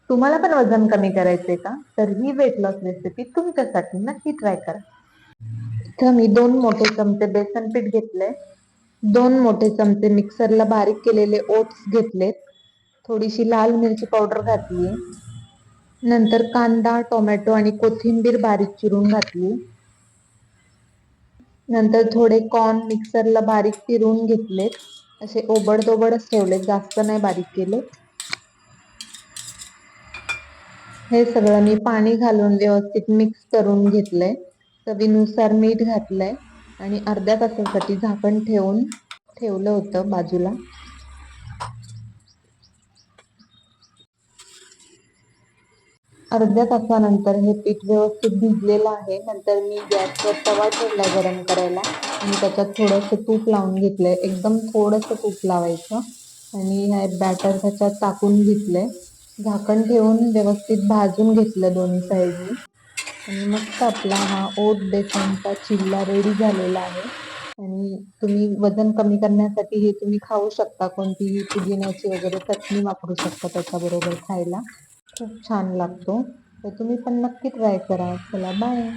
तुम्हाला पण वजन कमी करायचंय का? तर ही वेट लॉस रेसिपी तुमच्यासाठी नक्की ट्राय करा. इथं मी 2 मोठे चमचे बेसन पीठ घेतले, 2 मोठे चमचे मिक्सरला बारीक केलेले ओट्स घेतलेत, थोडीशी लाल मिरची पावडर घातली, नंतर कांदा, टोमॅटो आणि कोथिंबीर बारीक चिरून घातली, नंतर थोडे कॉर्न मिक्सरला बारीक फिरवून घेतलेत, असे ओबडधोबडच ठेवलेत, जास्त नाही बारीक केले. हे सगळं मी पाणी घालून व्यवस्थित मिक्स करून घेतलंय. चवीनुसार मीठ घातलंय आणि अर्ध्या तासासाठी झाकण ठेवून ठेवलं होतं बाजूला. अर्ध्या तासानंतर हे पीठ व्यवस्थित भिजलेलं आहे. नंतर मी गॅसवर तवा ठेवलाय गरम करायला आणि त्याच्यात थोडंसं तूप लावून घेतलंय. एकदम थोडंसं तूप लावायचं आणि हे बॅटर त्याच्यात टाकून घेतलंय. झाकण ठेवून व्यवस्थित भाजून घेतलं दोन्ही साईडनी आणि मस्त आपला हा ओट बेसनचा चिल्ला रेडी झालेला आहे. आणि तुम्ही वजन कमी करण्यासाठी हे तुम्ही खाऊ शकता. कोणतीही पुदिन्याची वगैरे चटणी वापरू शकता त्याच्याबरोबर खायला. खूप छान लागतो. तर तुम्ही पण नक्की ट्राय करा. चला बाय.